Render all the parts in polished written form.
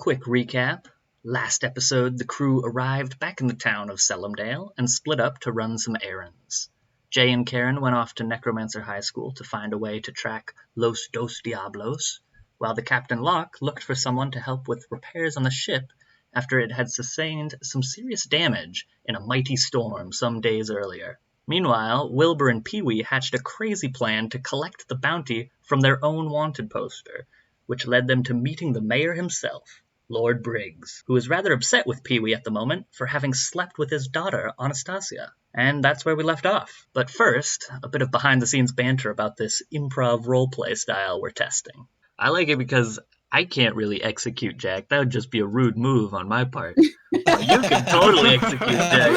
quick recap. Last episode, the crew arrived back in the town of Selimdale and split up to run some errands. Jay and Karen went off to Necromancer High School to find a way to track Los Dos Diablos, while the Captain Locke looked for someone to help with repairs on the ship after it had sustained some serious damage in a mighty storm some days earlier. Meanwhile, Wilbur and Pee-wee hatched a crazy plan to collect the bounty from their own wanted poster, which led them to meeting the mayor himself, Lord Briggs, who is rather upset with Pee-wee at the moment for having slept with his daughter, Anastasia. And that's where we left off. But first, a bit of behind-the-scenes banter about this improv roleplay style we're testing. I like it because I can't really execute Jack. That would just be a rude move on my part. But you can totally execute Jack.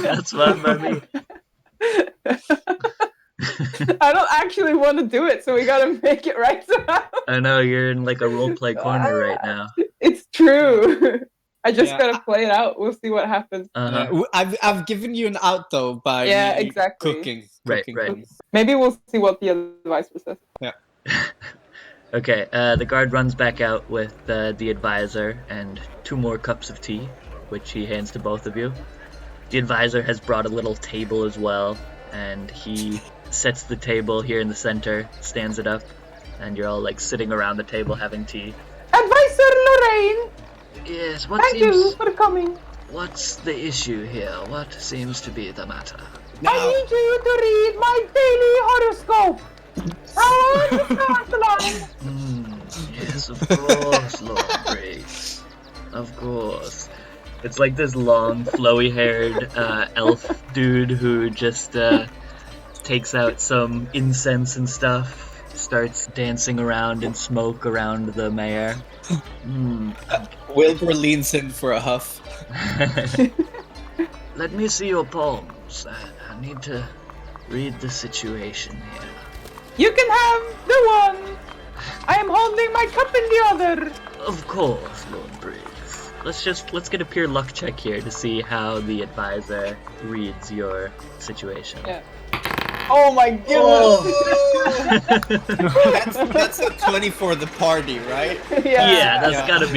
That's fine by me. I don't actually want to do it, so we gotta make it right somehow. I know, you're in like a roleplay corner right now. It's true. I just gotta play it out. We'll see what happens. I've given you an out though by exactly. cooking. Right. Maybe we'll see what the advisor says. Yeah. Okay, the guard runs back out with the advisor and 2 more cups of tea, which he hands to both of you. The advisor has brought a little table as well, and he sets the table here in the center, stands it up, and you're all like sitting around the table having tea. Advisor Lorraine! Yes, Thank you for coming. What's the issue here? What seems to be the matter? Now, I need you to read my daily horoscope. I want to start the line. Yes, of course, Lord Briggs. Of course. It's like this long, flowy-haired elf dude who just takes out some incense and stuff, starts dancing around in smoke around the mayor. Wilbur leans in for a huff. Let me see your palms. I need to read the situation here. You can have the one. I am holding my cup in the other. Of course, Lord Briggs. Let's get a pure luck check here to see how the advisor reads your situation. Yeah. Oh my goodness! Oh. that's a 20 for the party, right? Yeah, that's gotta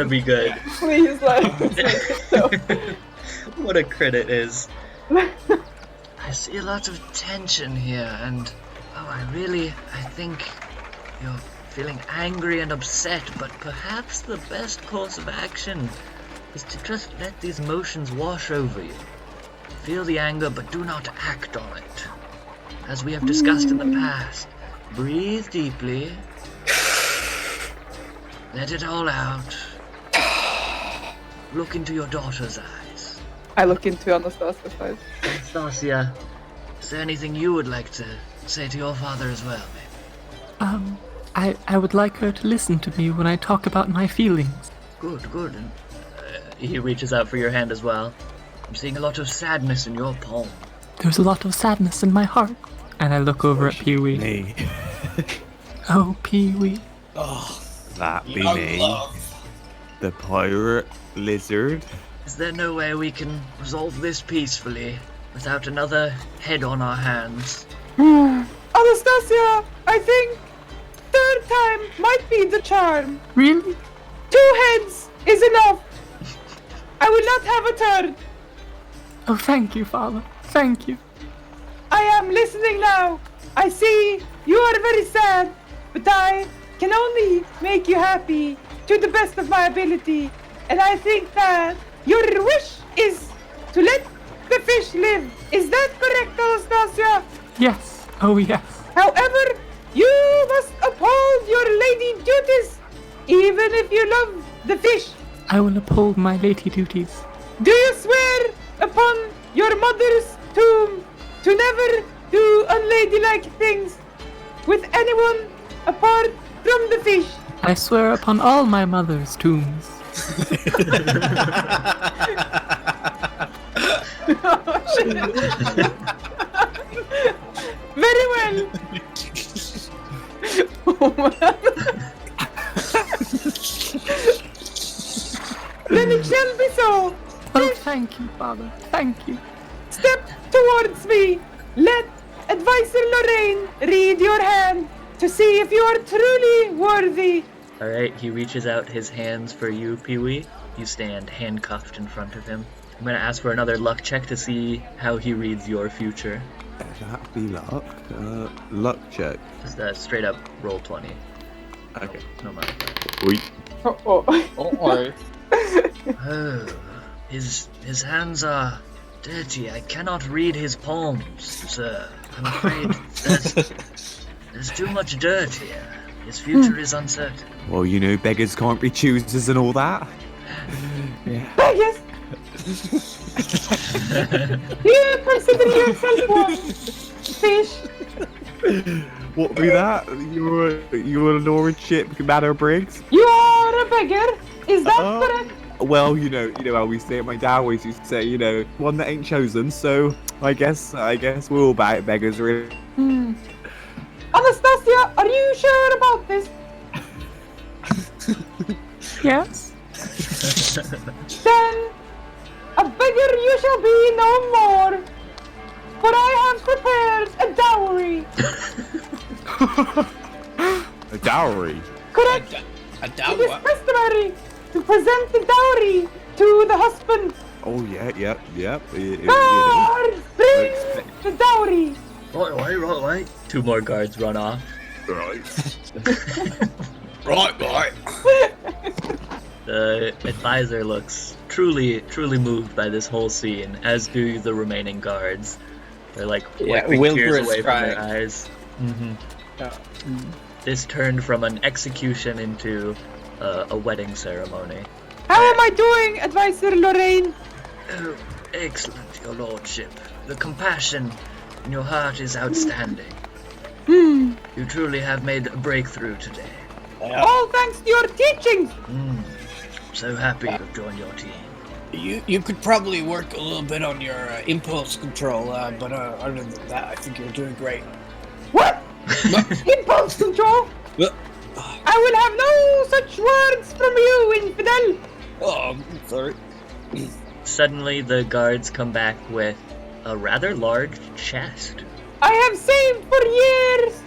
be good. Please let it so. What a credit is. I see a lot of tension here, and I think you're feeling angry and upset, but perhaps the best course of action is to just let these emotions wash over you. Feel the anger, but do not act on it. As we have discussed in the past, breathe deeply. Let it all out. Look into your daughter's eyes. I look into Anastasia's eyes. Anastasia, is there anything you would like to say to your father as well, maybe? I would like her to listen to me when I talk about my feelings. Good. And he reaches out for your hand as well. I'm seeing a lot of sadness in your palm. There's a lot of sadness in my heart. And I look over at Pee-wee. Me. Oh, Pee-wee. Oh, That be me. love. The pirate lizard. Is there no way we can resolve this peacefully without another head on our hands? Anastasia, I think third time might be the charm. Really? 2 heads is enough. I will not have a third. Oh, thank you, Father. Thank you. I am listening now. I see you are very sad, but I can only make you happy to the best of my ability. And I think that your wish is to let the fish live. Is that correct, Anastasia? Yes. Oh, yes. However, you must uphold your lady duties, even if you love the fish. I will uphold my lady duties. Do you swear upon your mother's tomb to never do unladylike things with anyone apart from the fish? I swear upon all my mother's tombs. Very well. Oh, man. Then it shall be so. Oh, thank you, Father. Thank you. Step towards me. Let Advisor Lorraine read your hand to see if you are truly worthy Alright, he reaches out his hands for you, Pee-wee. You stand handcuffed in front of him. I'm gonna ask for another luck check to see how he reads your future. That'd be luck. Luck check. Just a straight up roll 20. Okay. No matter. Oi. Oh. Or Oh, his hands are dirty. I cannot read his palms, sir. I'm afraid there's too much dirt here. His future is uncertain. Well, you know, beggars can't be choosers and all that. Yes. You consider yourself one, fish. What be that? You're a lordship, Commander Briggs? You are a beggar. Is that Uh-huh. correct? Well, you know how we say it. My dad always used to say, one that ain't chosen. So I guess we're all beggars, really. Anastasia, are you sure about this? Yes. Then a beggar you shall be no more. For I have prepared a dowry. A dowry. Correct. a It down is what? customary to present the dowry to the husband. Oh yeah. Guards, bring the dowry. Right. 2 more guards run off. Right. Right. The advisor looks truly moved by this whole scene, as do the remaining guards. They're like wiping Wilbur tears is away from their crying. eyes. This turned from an execution into a wedding ceremony. How am I doing, Advisor Lorraine? Oh, excellent, your lordship. The compassion in your heart is outstanding. You truly have made a breakthrough today. All thanks to your teachings. So happy to have joined your team. You could probably work a little bit on your impulse control, but other than that, I think you're doing great. What? Impulse control? Well, I will have no such words from you, infidel. oh, I'm sorry. Suddenly, the guards come back with a rather large chest. I have saved for years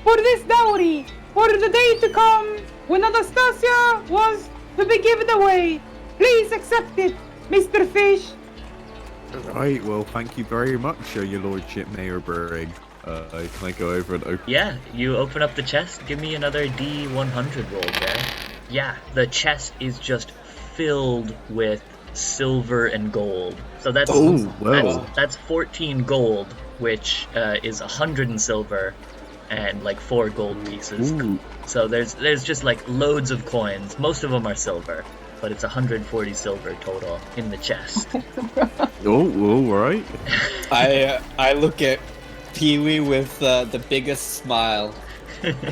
for this dowry, for the day to come when Anastasia was to be given away. Please accept it, Mr. Fish. Right. Well, thank you very much, your lordship, Mayor Briggs. Can I go over and open? Yeah, you open up the chest. Give me another D100 roll there. Yeah, the chest is just filled with silver and gold. So that's that's 14 gold, which is 100 in silver and like 4 gold pieces. Ooh. So there's just like loads of coins. Most of them are silver, but it's 140 silver total in the chest. Oh, right. I look at Pee-wee with the biggest smile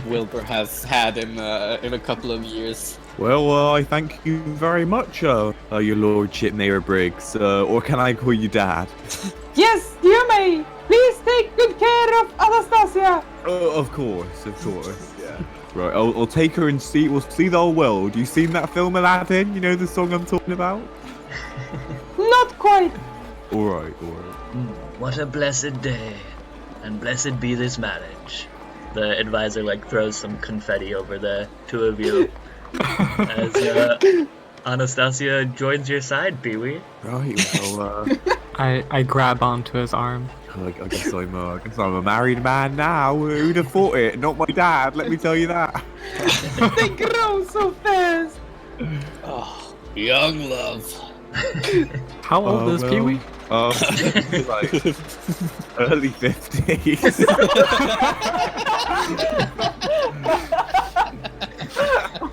Wilbur has had in a couple of years. Well, I thank you very much, your lordship, Mayor Briggs. Or can I call you Dad? Yes, you may. Please take good care of Anastasia. Of course. Yeah. Right, I'll take her and we'll see the whole world. You seen that film Aladdin? You know the song I'm talking about? Not quite. All right. What a blessed day, and blessed be this marriage. The advisor throws some confetti over the two of you as Anastasia joins your side, Pee-wee. Right, well, I grab onto his arm. I guess I'm a married man now. Who'd have thought it? Not my dad, let me tell you that. They grow so fast. Oh, young love. How old is Pee-wee? Like early 50s.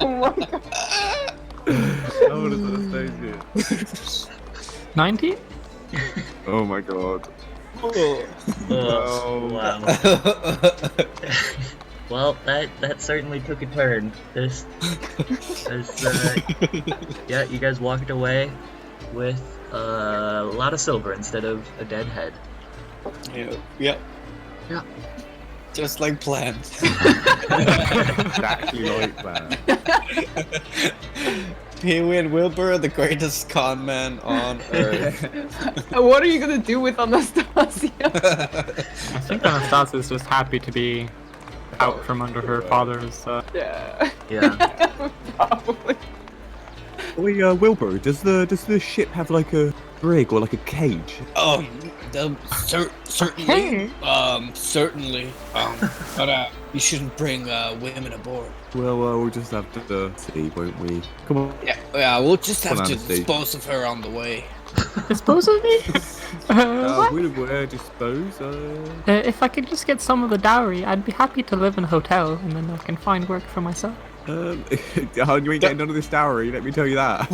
Oh my god. How old is Anastasia? 90? Oh my god. Oh, wow. Well, that certainly took a turn. There's yeah, you guys walked away with a lot of silver instead of a dead head. Yeah. Yeah. Just like planned. Exactly like that. Pee-wee and Wilbur are the greatest con men on earth. What are you gonna do with Anastasia? I think Anastasia's just happy to be out from under her father's Yeah. Yeah. Probably. Wait, Wilbur, does the ship have like a brig or like a cage? Certainly. Certainly. But you shouldn't bring women aboard. Well, we'll just have to see, won't we? Come on. Yeah, we'll just have to Honesty. dispose of her on the way. Dispose of me? What? Where dispose? If I could just get some of the dowry, I'd be happy to live in a hotel, and then I can find work for myself. You ain't getting none of this dowry, let me tell you that.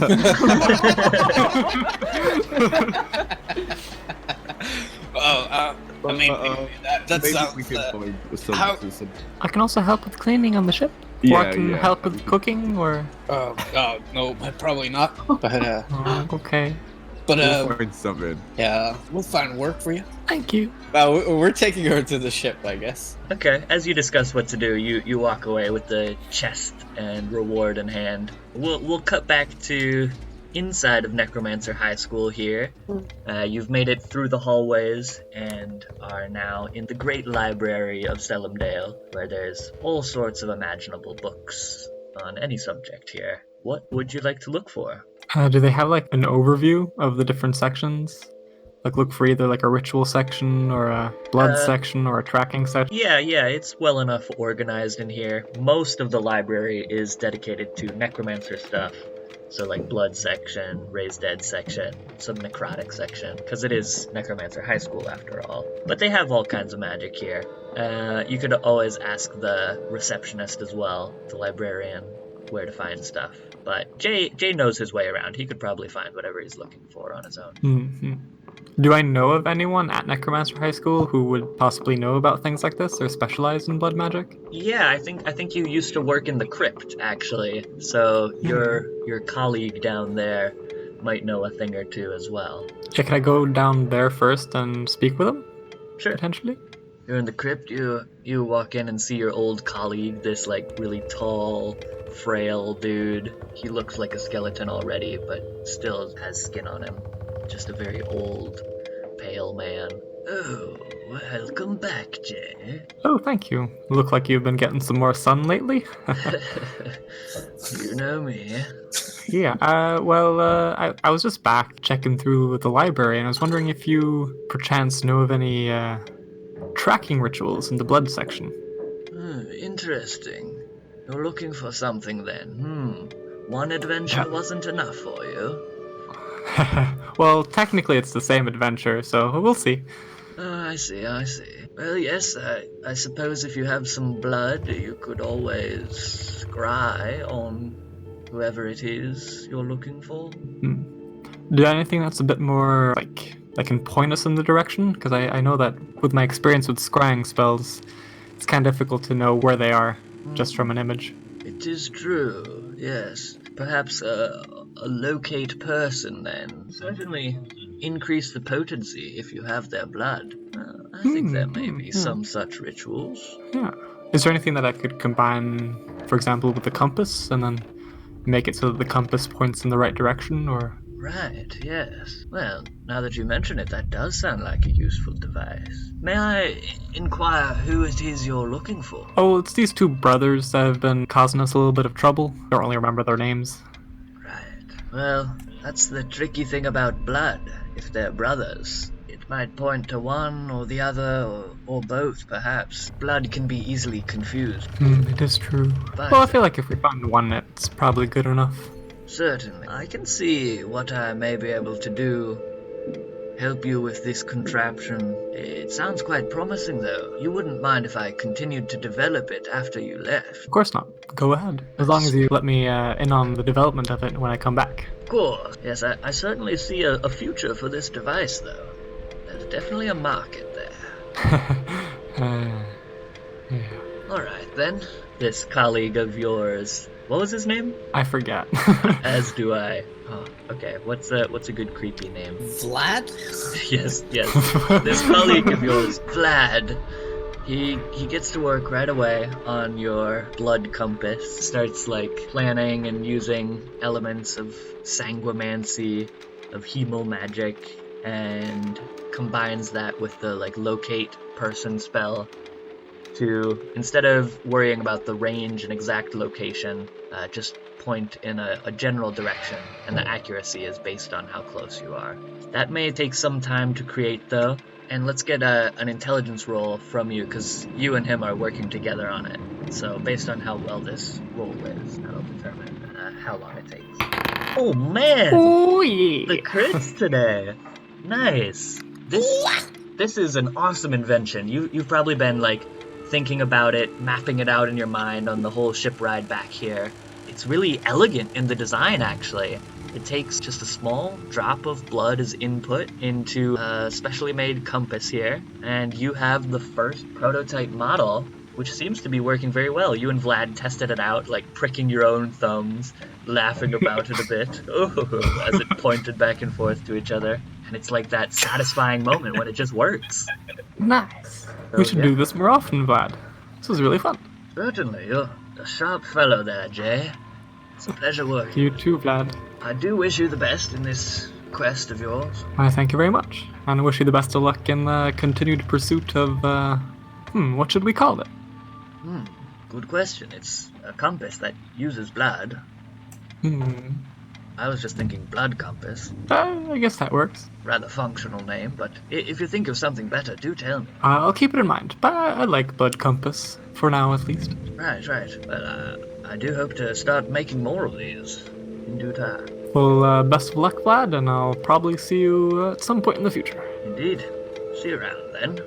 I mean, that Maybe sounds... we can find how- some... I can also help with cleaning on the ship. Or I can Yeah. help with cooking, or... no, probably not. But, Oh, okay. We'll find something. yeah, we'll find work for you. Thank you. We're taking her to the ship, I guess. Okay, as you discuss what to do, you walk away with the chest and reward in hand. We'll cut back to inside of Necromancer High School here. You've made it through the hallways and are now in the great library of Selimdale, where there's all sorts of imaginable books on any subject here. What would you like to look for? Do they have like an overview of the different sections? Like look for either like a ritual section or a blood section or a tracking section? Yeah, it's well enough organized in here. Most of the library is dedicated to necromancer stuff. So like blood section, raised dead section, some necrotic section, because it is Necromancer High School after all. But they have all kinds of magic here. You could always ask the receptionist as well, the librarian, where to find stuff. But Jay knows his way around. He could probably find whatever he's looking for on his own. Mm-hmm. Do I know of anyone at Necromancer High School who would possibly know about things like this or specialize in blood magic? Yeah, I think you used to work in the crypt, actually. So your colleague down there might know a thing or two as well. Yeah, can I go down there first and speak with them? Sure. Potentially? You're in the crypt, you walk in and see your old colleague, this like really tall, frail dude. He looks like a skeleton already, but still has skin on him. Just a very old, pale man. Oh, welcome back, Jay. Oh, thank you. Look like you've been getting some more sun lately. You know me. Yeah, I was just back checking through the library, and I was wondering if you perchance know of any tracking rituals in the blood section. Interesting. You're looking for something then. One adventure wasn't enough for you. Well, technically it's the same adventure, so we'll see. Oh, I see. Well, yes, I suppose if you have some blood, you could always scry on whoever it is you're looking for. Do you have anything that's a bit more, like can point us in the direction? Because I know that with my experience with scrying spells, it's kind of difficult to know where they are just from an image. It is true, yes. Perhaps a locate person, then. Certainly increase the potency if you have their blood. I think there may be some such rituals. Yeah. Is there anything that I could combine, for example, with the compass, and then make it so that the compass points in the right direction, or... Right, yes. Well, now that you mention it, that does sound like a useful device. May I inquire who it is you're looking for? Oh, it's these two brothers that have been causing us a little bit of trouble. Don't really remember their names. Right. Well, that's the tricky thing about blood. If they're brothers, it might point to one or the other, or both, perhaps. Blood can be easily confused. It is true. But Well, I feel like if we find one, it's probably good enough. certainly. I can see what I may be able to do. Help you with this contraption. It sounds quite promising, though. You wouldn't mind if I continued to develop it after you left. Of course not. Go ahead. As long as you let me in on the development of it when I come back. Of course. Yes, I certainly see a future for this device, though. There's definitely a market there. Yeah. Alright, then. This colleague of yours... What was his name? I forget. As do I. Oh, okay. What's a good creepy name? Vlad? yes. This colleague of yours, Vlad, he gets to work right away on your blood compass. Starts like planning and using elements of sanguimancy, of hemo magic, and combines that with the like locate person spell. to, instead of worrying about the range and exact location, just point in a general direction, and the accuracy is based on how close you are. That may take some time to create, though, and let's get an intelligence roll from you, because you and him are working together on it. So based on how well this roll is, that'll determine how long it takes. Oh man! Oh yeah! The crits today! Nice! This is an awesome invention. You've probably been, like, thinking about it, mapping it out in your mind on the whole ship ride back here. It's really elegant in the design, actually. It takes just a small drop of blood as input into a specially made compass here, and you have the first prototype model, which seems to be working very well. You and Vlad tested it out, like pricking your own thumbs, laughing about it a bit, as it pointed back and forth to each other. And it's like that satisfying moment when it just works. Nice. So, We should yeah. do this more often, Vlad. This was really fun. Certainly, you're a sharp fellow there, Jay. It's a pleasure working. You too, Vlad. I do wish you the best in this quest of yours. Why, thank you very much. And I wish you the best of luck in the continued pursuit of, what should we call it? Good question. It's a compass that uses blood. I was just thinking blood compass. I guess that works. Rather functional name, but if you think of something better, do tell me. I'll keep it in mind, but I like Blood Compass, for now at least. Right. Well, I do hope to start making more of these in due time. Well, best of luck, Vlad, and I'll probably see you at some point in the future. Indeed. See you around then.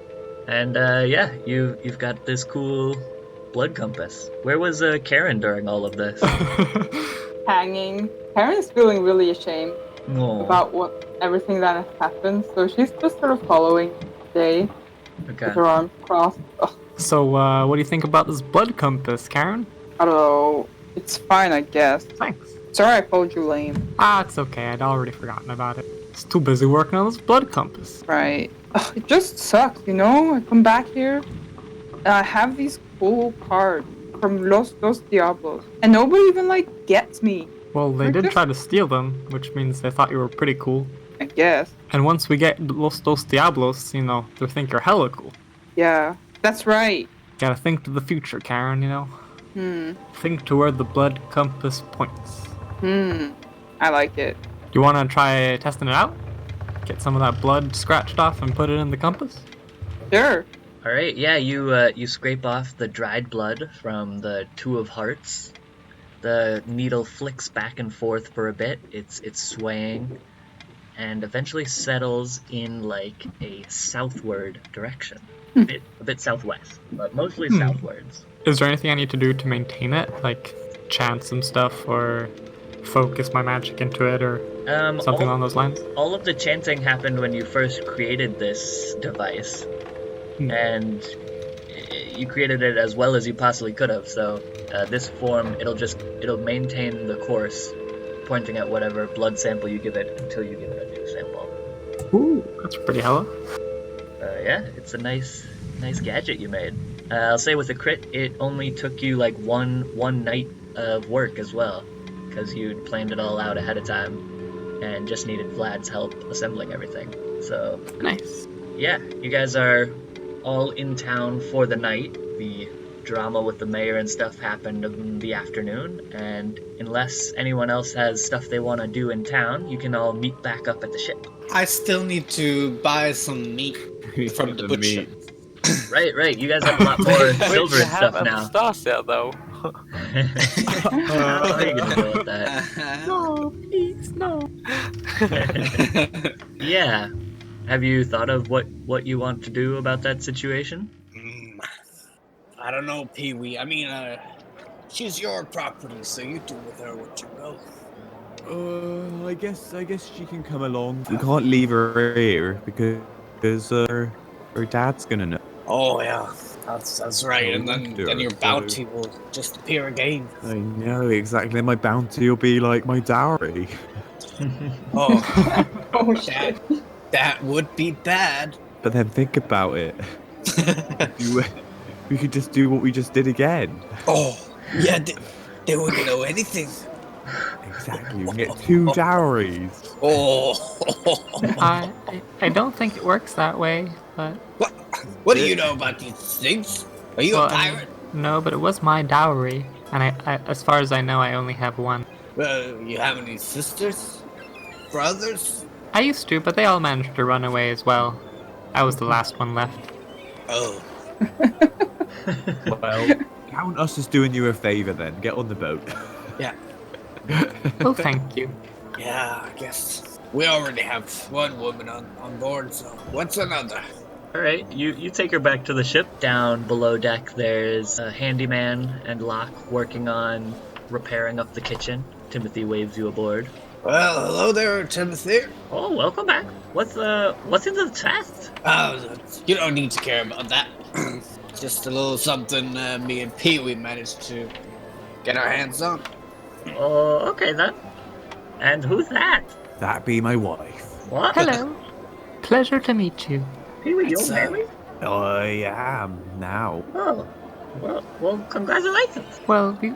And yeah, you've got this cool blood compass. Where was Karen during all of this? Hanging. Karen's feeling really ashamed Oh, about everything that has happened, so she's just sort of following Jay okay. with her arms crossed. Ugh, So, what do you think about this Blood Compass, Karen? I don't know. It's fine, I guess. Thanks. Sorry I called you lame. It's okay, I'd already forgotten about it. It's too busy working on this Blood Compass. Right. Ugh, it just sucks, you know? I come back here, and I have these cool cards from Los Diablos, and nobody even, like, gets me, Well, they did try to steal them, which means they thought you were pretty cool. I guess. And once we get Los Dos Diablos, they'll think you're hella cool. Yeah, that's right. Gotta think to the future, Karen, Think to where the Blood Compass points. I like it. You wanna try testing it out? Get some of that blood scratched off and put it in the compass? Sure. All right, yeah, you scrape off the dried blood from the Two of Hearts. The needle flicks back and forth for a bit. It's swaying, and eventually settles in like a southward direction, a bit southwest, but mostly southwards. Is there anything I need to do to maintain it? Like chant some stuff or focus my magic into it or something along those lines? All of the chanting happened when you first created this device, and you created it as well as you possibly could have. So this form, it'll maintain the course, pointing at whatever blood sample you give it until you give it a new sample. Ooh, that's pretty hella. Yeah, it's a nice gadget you made. I'll say with a crit, it only took you like one night of work as well, because you'd planned it all out ahead of time and just needed Vlad's help assembling everything. So Nice. yeah, you guys are all in town for the night. The drama with the mayor and stuff happened in the afternoon, and unless anyone else has stuff they want to do in town, you can all meet back up at the ship. I still need to buy some meat from the butcher. Right, you guys have a lot more silver and stuff now. Anastasia, though. How are you gonna deal with that? No, please, no. Yeah. Have you thought of what you want to do about that situation? I don't know, Pee-wee. I mean, she's your property, so you do with her what you will. I guess she can come along. We can't leave her here because her dad's gonna know. Oh yeah, that's right. And then your bounty will just appear again. I know exactly. My bounty will be like my dowry. Oh, Oh shit. that would be bad. But then think about it. We could just do what we just did again. Oh, yeah, they wouldn't know anything. Exactly. We can get 2 dowries. Oh, I don't think it works that way, but what do you know about these things? Are you Well, a pirate? No, but it was my dowry, and I, as far as I know, I only have one. Well, you have any sisters? Brothers? I used to, but they all managed to run away as well. I was the last one left. Oh. Well, count us as doing you a favor then. Get on the boat. Yeah. Well, thank you. Yeah, I guess. We already have one woman on board, so what's another? Alright, you take her back to the ship. Down below deck, there's a handyman and Locke working on repairing up the kitchen. Timothy waves you aboard. Well, hello there, Timothy. Oh, welcome back. What's in the chest? Oh, you don't need to care about that. Just a little something me and Pee-wee managed to get our hands on. Oh, okay then. And who's that? That be my wife. What? Hello. Pleasure to meet you. Pee-wee, you're That's, married? I am now. Oh, well, congratulations. Well, we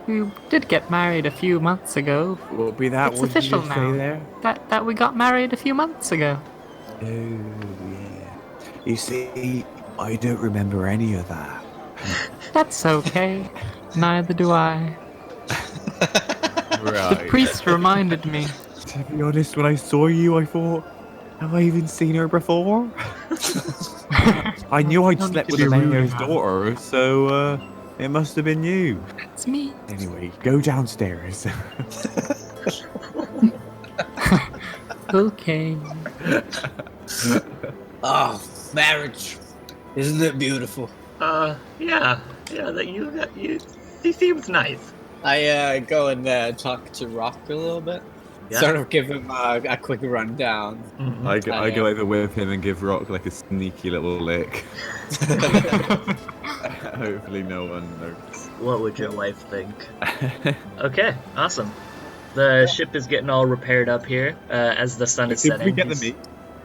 did get married a few months ago. Will it be that It's one official you now. say there? That we got married a few months ago. Oh, yeah. You see, I don't remember any of that. That's okay. Neither do I. The Right. priest reminded me. To be honest, when I saw you, I thought, have I even seen her before? I knew I'd Don't slept be with the rude mayor's about it. daughter, so it must have been you. It's me. Anyway, go downstairs. Okay. Oh, marriage. Isn't it beautiful? Yeah, that you. He seems nice. I go and talk to Rock a little bit. Yeah. Sort of give him a quick rundown. Mhm. I go over with him and give Rock like a sneaky little lick. Hopefully no one knows. What would your wife think? Okay, awesome. The ship is getting all repaired up here as the sun is Did setting. we get the meat?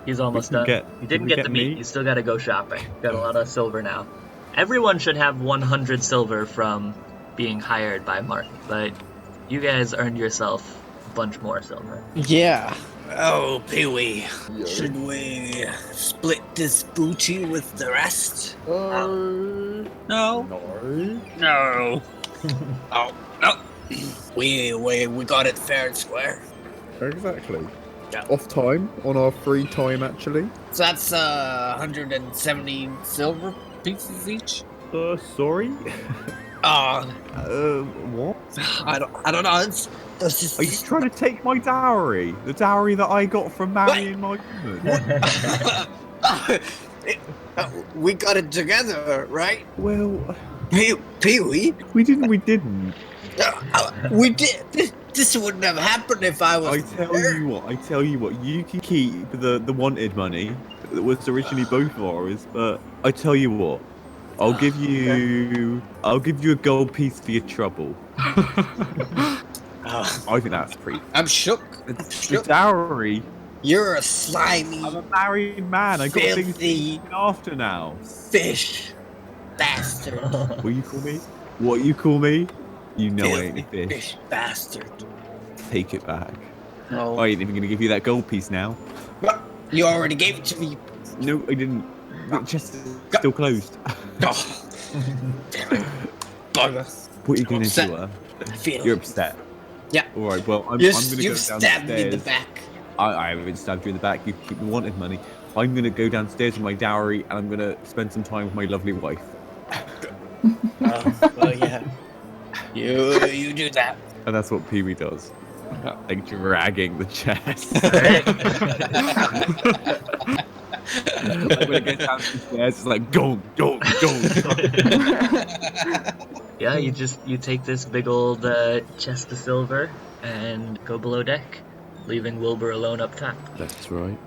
He's almost We done. can You did didn't we get get the meat. meat? You still got to go shopping. Got a lot of silver now. Everyone should have 100 silver from being hired by Mark, but you guys earned yourself a bunch more silver. Yeah. Oh, Pee-wee. Should we split this booty with the rest? No. No. Oh, no. We got it fair and square. Exactly. Yeah. Off time, on our free time, actually. So that's 170 silver pieces each. Sorry? What? I don't know. It's just. Are you trying to take my dowry? The dowry that I got from marrying my woman? We got it together, right? Well, Pee-wee? we didn't. We did. This wouldn't have happened if I was. I tell you what, you can keep the wanted money that was originally both of ours, but I tell you what, I'll give you a gold piece for your trouble. I think that's pretty. I'm shook. The dowry. You're a slimy I'm a married man. I got things to Filthy. look after now. fish bastard. What you call me? What you call me? You know I ain't a Filthy fish. fish bastard. Take it back. No. I ain't even gonna give you that gold piece now. You already gave it to me. No, I didn't. The chest is still closed. Oh. Damn it. Bugger. What are you gonna Upset. do? Her? I feel You're it. upset. Yeah. All right. Well, I'm You gonna go stabbed me in the downstairs. back. I haven't stabbed you in the back. You keep the wanted money. I'm gonna go downstairs with my dowry, and I'm gonna spend some time with my lovely wife. Well, yeah. You do that. And that's what Pee-wee does. Like dragging the chest. I'm gonna get down the stairs. It's like go. Yeah, you take this big old chest of silver and go below deck, leaving Wilbur alone up top. That's right.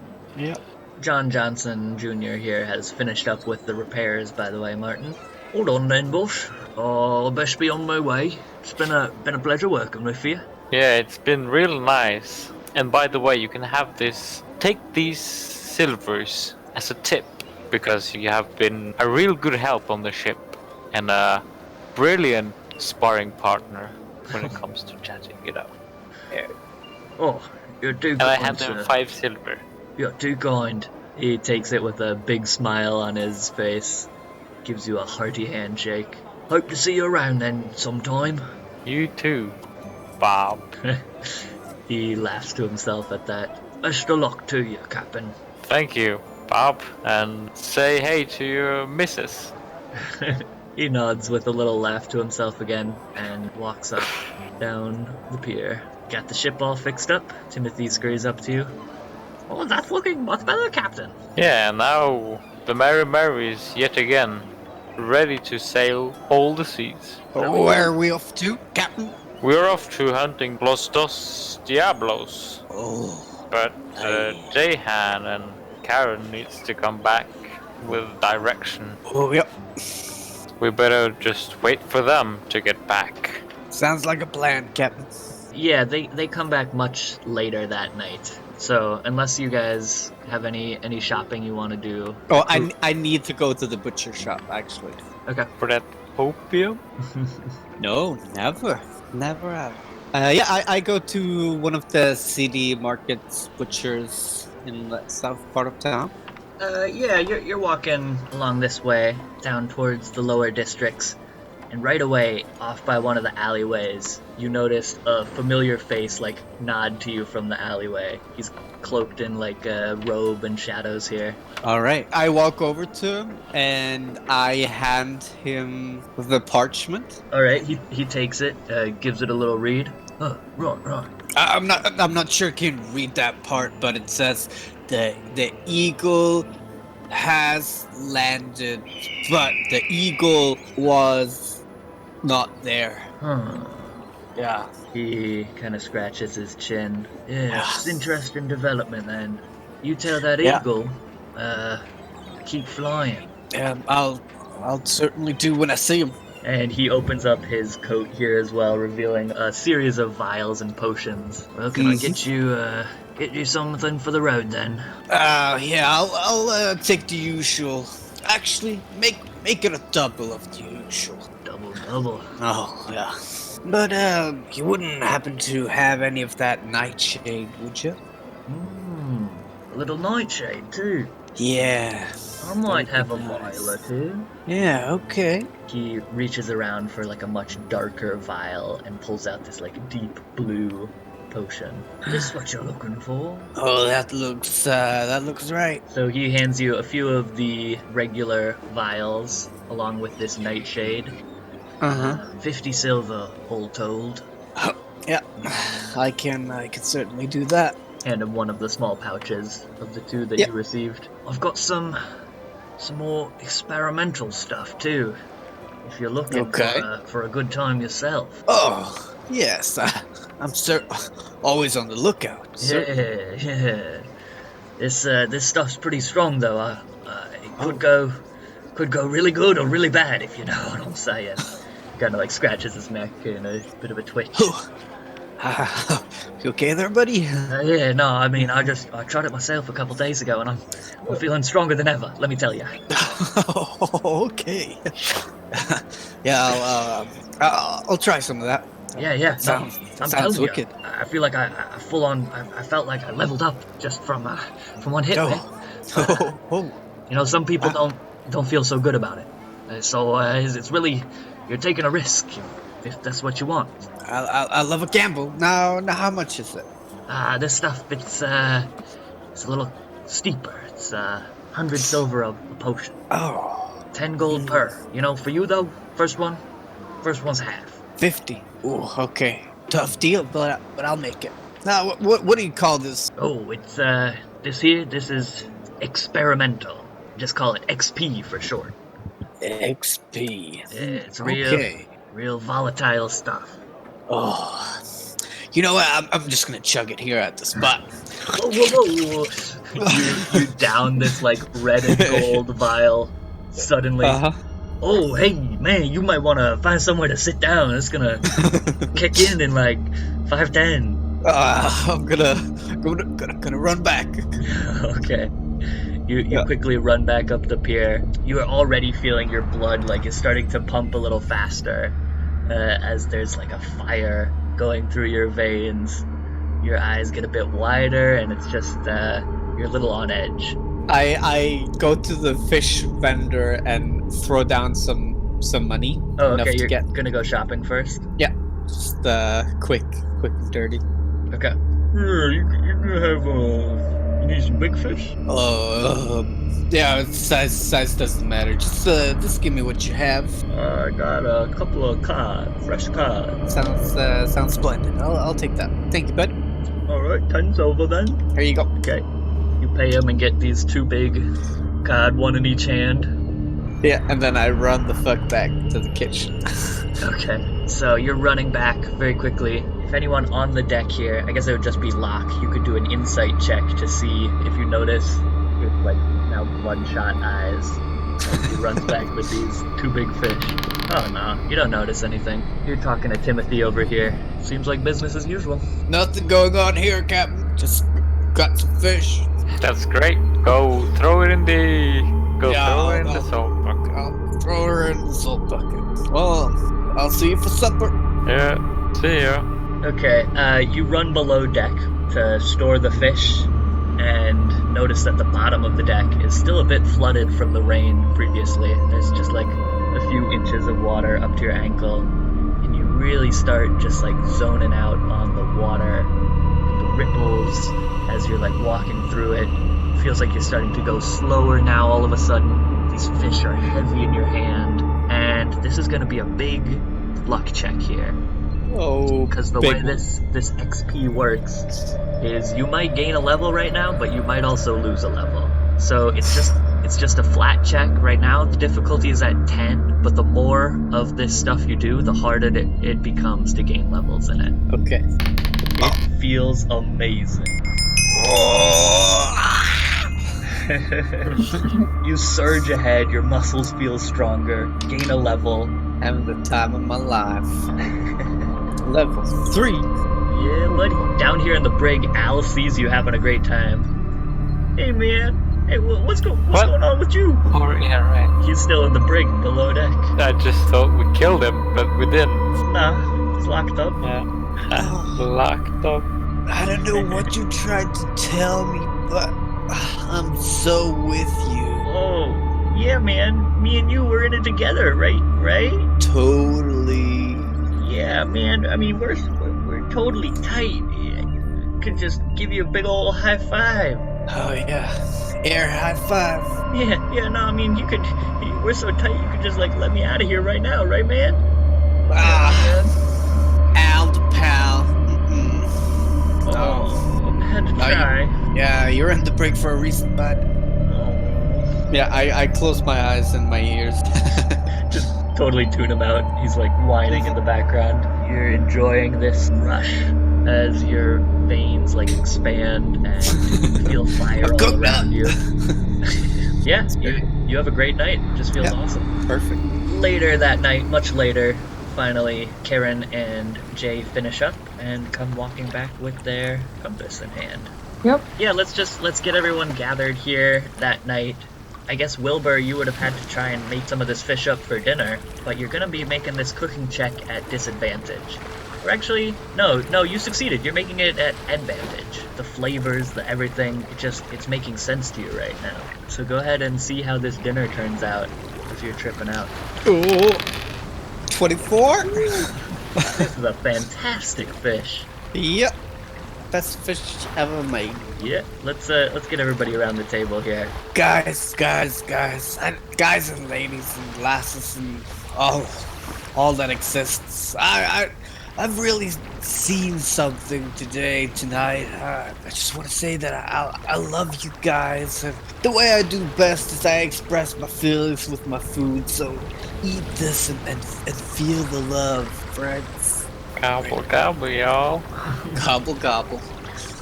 John Johnson Jr. here has finished up with the repairs, by the way, Martin. Hold on then, boss. I'll best be on my way. It's been a pleasure working with you. Yeah, it's been real nice. And by the way, you can have this. Take these silvers as a tip, because you have been a real good help on the ship and a brilliant sparring partner when it comes to chatting, you know. Oh, you're too And I kind, hand them sir. 5 silver. You're too kind. He takes it with a big smile on his face. gives you a hearty handshake. Hope to see you around then sometime. You too, Bob. He laughs to himself at that. Best of luck to you, Captain. Thank you, Bob. And say hey to your missus. He nods with a little laugh to himself again and walks up down the pier. Got the ship all fixed up. Timothy scurries up to you. Oh, that's looking much better, Captain. Yeah, now the Mary Mary's yet again ready to sail all the seas. Where are we off to, Captain? We're off to hunting Los Dos Diablos. Oh. But Jehan and Karen needs to come back with direction. Oh, yep. We better just wait for them to get back. Sounds like a plan, Captain. Yeah, they come back much later that night. So unless you guys have any shopping you want to do. Oh, I need to go to the butcher shop, actually. Okay. For that opium? No, never. Never have. Yeah, I go to one of the city markets, butchers in the south part of town. Yeah, you're walking along this way, down towards the lower districts, and right away, off by one of the alleyways, you notice a familiar face, like, nod to you from the alleyway. He's cloaked in, like, a robe and shadows here. Alright, I walk over to him, and I hand him the parchment. Alright, he takes it, gives it a little read. Oh, right. I'm not sure I can read that part, but it says the eagle has landed, but the eagle was not there. Yeah. He kind of scratches his chin. Yeah, it's interesting development then. You tell that eagle, keep flying. Yeah, I'll certainly do when I see him. And he opens up his coat here as well, revealing a series of vials and potions. Well, can I get you something for the road then? Yeah, I'll take the usual. Actually, make it a double of the usual. Double. Oh, yeah. But, you wouldn't happen to have any of that nightshade, would you? A little nightshade too. Yeah. I might have a vial or two. Yeah, okay. He reaches around for like a much darker vial and pulls out this like deep blue potion. Is this what you're looking for? Oh, that looks right. So he hands you a few of the regular vials along with this nightshade. 50 silver, all told. Yeah, I can certainly do that. Hand him one of the small pouches of the two that you received. I've got some more experimental stuff too, if you're looking for a good time yourself. Oh, yes, I'm always on the lookout. Yeah. This stuff's pretty strong though. It could go really good or really bad, if you know what I'm saying. Kind of like scratches his neck in a bit of a twitch. You okay there, buddy? Yeah, no, I mean, I tried it myself a couple days ago, and I'm feeling stronger than ever. Let me tell you. Okay. Yeah, I'll try some of that. Yeah. Sounds telling wicked. you, I feel like I felt like I leveled up just from one hit. Man. Oh. You know, some people don't feel so good about it. So it's really, you're taking a risk if that's what you want. I love a gamble. Now, how much is it? This stuff, it's a little steeper. It's 100 silver a potion. Oh. 10 gold per. You know, for you though, first one's half. 50. Ooh, okay. Tough deal, but I'll make it. Now, what do you call this? Oh, it's this is experimental. Just call it XP for short. XP. Yeah, it's real volatile stuff. Oh, you know what? I'm just gonna chug it here at the spot. Whoa. you down this like red and gold vial suddenly. Oh, hey man, you might want to find somewhere to sit down. It's gonna kick in like 5-10. I'm gonna run back. Okay. You quickly run back up the pier. You are already feeling your blood like it's starting to pump a little faster as there's like a fire going through your veins. Your eyes get a bit wider and it's just you're a little on edge. I go to the fish vendor and throw down some money. Oh, enough okay. to You're get gonna go shopping first. just quick and dirty. Okay. Yeah, you gonna have you need some big fish? Yeah, size doesn't matter. Just give me what you have. I got a couple of cod, fresh cod. Sounds splendid. I'll take that. Thank you, bud. All right, 10's over then. Here you go. Okay. You pay him and get these 2 big cod, 1 in each hand. Yeah, and then I run the fuck back to the kitchen. Okay. So you're running back very quickly. If anyone on the deck here, I guess it would just be Locke. You could do an insight check to see if you notice with like now bloodshot eyes. He runs back with these 2 big fish. Oh no, you don't notice anything. You're talking to Timothy over here. Seems like business as usual. Nothing going on here, Captain. Just got some fish. That's great. Go throw it in the salt bucket. I'll throw her in the salt bucket. Well, I'll see you for supper. Yeah. See ya. Okay, you run below deck to store the fish, and notice that the bottom of the deck is still a bit flooded from the rain previously. There's just like a few inches of water up to your ankle, and you really start just like zoning out on the water, the ripples as you're like walking through it. Feels like you're starting to go slower now all of a sudden. These fish are heavy in your hand, and this is going to be a big luck check here. Oh, Because the way this XP works is you might gain a level right now, but you might also lose a level. So it's just a flat check right now. The difficulty is at 10, but the more of this stuff you do, the harder it becomes to gain levels in it. Okay. It feels amazing. You surge ahead, your muscles feel stronger, gain a level. Having the time of my life. Level 3. Yeah, buddy. Down here in the brig, Al sees you having a great time. Hey, man. Hey, what's going on with you? Oh, yeah, right. He's still in the brig below deck. I just thought we killed him, but we didn't. Nah, he's locked up. Yeah. Locked up. I don't know what you tried to tell me, but I'm so with you. Oh, yeah, man. Me and you were in it together, right? Totally. Yeah, man. I mean, we're totally tight. I could just give you a big old high five. Oh yeah, air high five. Yeah. No, I mean, we're so tight. You could just like let me out of here right now, right, man? Al the pal. Oh, I had to try. You're in the break for a reason, bud. Oh. Yeah, I close my eyes and my ears. Just totally tune him out. He's like whining in the background. You're enjoying this rush as your veins like expand and you feel fire all around you. Yeah, you have a great night. It just feels awesome. Perfect. Later that night, much later, finally Karen and Jay finish up and come walking back with their compass in hand. Yep. Yeah, let's get everyone gathered here that night. I guess, Wilbur, you would have had to try and make some of this fish up for dinner, but you're gonna be making this cooking check at disadvantage. Or actually, no, you succeeded. You're making it at advantage. The flavors, the everything, it's making sense to you right now. So go ahead and see how this dinner turns out if you're tripping out. Ooh, 24? This is a fantastic fish. Yep. Best fish ever made. Yeah, let's get everybody around the table here. Guys, and guys and ladies and lasses and all that exists. I've really seen something tonight. I just want to say that I love you guys, and the way I do best is I express my feelings with my food. So eat this and feel the love, friends. Gobble, gobble, y'all. Gobble, gobble.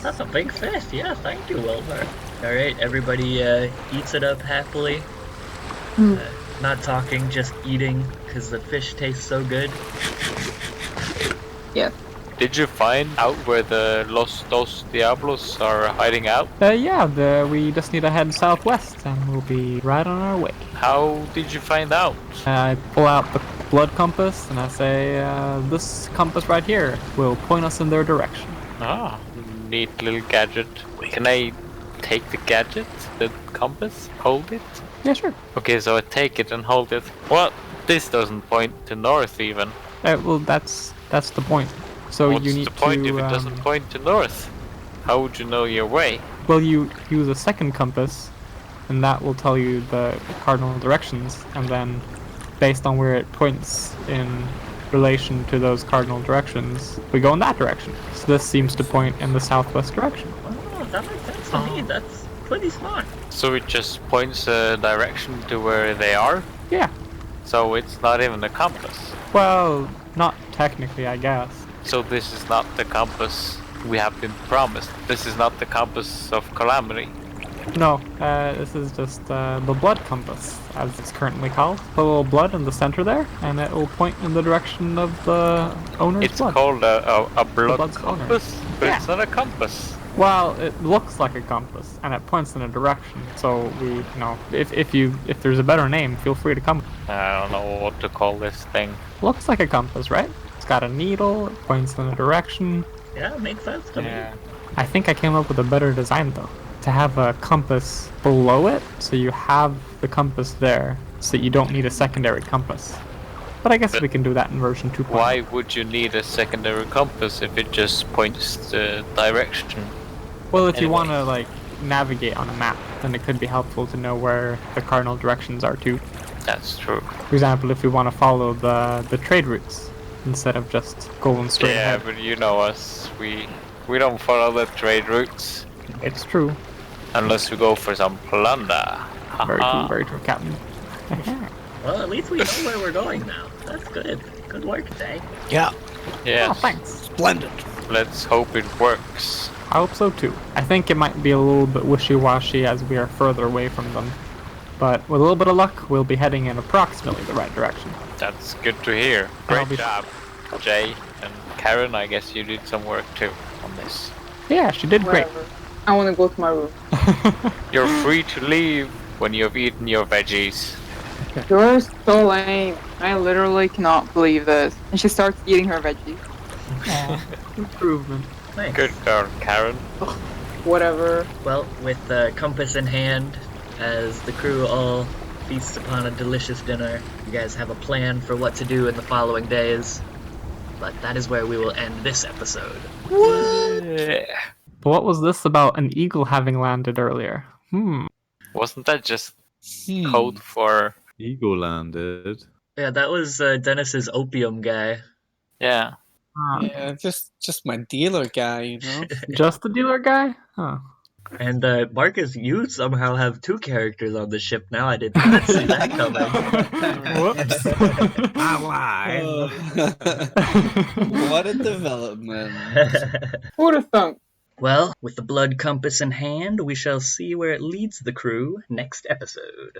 That's a big fish. Yeah, thank you, Wilbur. All right, everybody eats it up happily. Not talking, just eating, because the fish tastes so good. Yeah. Did you find out where the Los Dos Diablos are hiding out? We just need to head southwest and we'll be right on our way. How did you find out? I pull out the blood compass and I say, this compass right here will point us in their direction. Ah, neat little gadget. Can I take the gadget, the compass, hold it? Yeah, sure. Okay, so I take it and hold it. Well, this doesn't point to north even. Well, that's the point. So What's you need the point to. if it doesn't point to north? How would you know your way? Well, you use a second compass, and that will tell you the cardinal directions, and then based on where it points in relation to those cardinal directions, we go in that direction. So this seems to point in the southwest direction. Oh, that makes sense to me. That's pretty smart. So it just points a direction to where they are? Yeah. So it's not even a compass. Well, not technically, I guess. So this is not the compass we have been promised. This is not the compass of calamity. No, this is just the blood compass, as it's currently called. Put a little blood in the center there, and it will point in the direction of the owner's It's blood. called a blood blood's owner. compass, but Yeah. it's not a compass. Well, it looks like a compass, and it points in a direction. So if there's a better name, feel free to come. I don't know what to call this thing. Looks like a compass, right? It's got a needle. It points in a direction. Yeah, makes sense to me. I think I came up with a better design though. To have a compass below it, so you have the compass there, so you don't need a secondary compass. But I guess we can do that in version 2.0. Why would you need a secondary compass if it just points the direction? Well, if you Anyway. want to like navigate on a map, then it could be helpful to know where the cardinal directions are too. That's true. For example, if we want to follow the trade routes instead of just going straight Yeah, ahead. but you know us. We don't follow the trade routes It's true. unless we go for some plunder. Haha. Very true, Captain. Well, at least we know where we're going now. That's good. Good work, Jay. Yeah, Oh, Yes. thanks. splendid. Let's hope it works. I hope so too. I think it might be a little bit wishy-washy as we are further away from them. But with a little bit of luck, we'll be heading in approximately the right direction. That's good to hear. I'll Great be- job, Jay and Karen. I guess you did some work too on this. Yeah, she did great. Whatever. I want to go to my room. You're free to leave when you've eaten your veggies. You're so lame. I literally cannot believe this. And she starts eating her veggies. Improvement. Nice. Good girl, Karen. Whatever. Well, with the compass in hand, as the crew all feasts upon a delicious dinner, you guys have a plan for what to do in the following days. But that is where we will end this episode. Yeah. But what was this about an eagle having landed earlier? Wasn't that just code for... Eagle landed. Yeah, that was Dennis's opium guy. Yeah. Yeah, just my dealer guy, you know. Just the dealer guy? Huh. And Markus, you somehow have two characters on the ship now. I did not see that coming. Whoops. What a development. Who'd have thunk? Well, with the blood compass in hand, we shall see where it leads the crew next episode.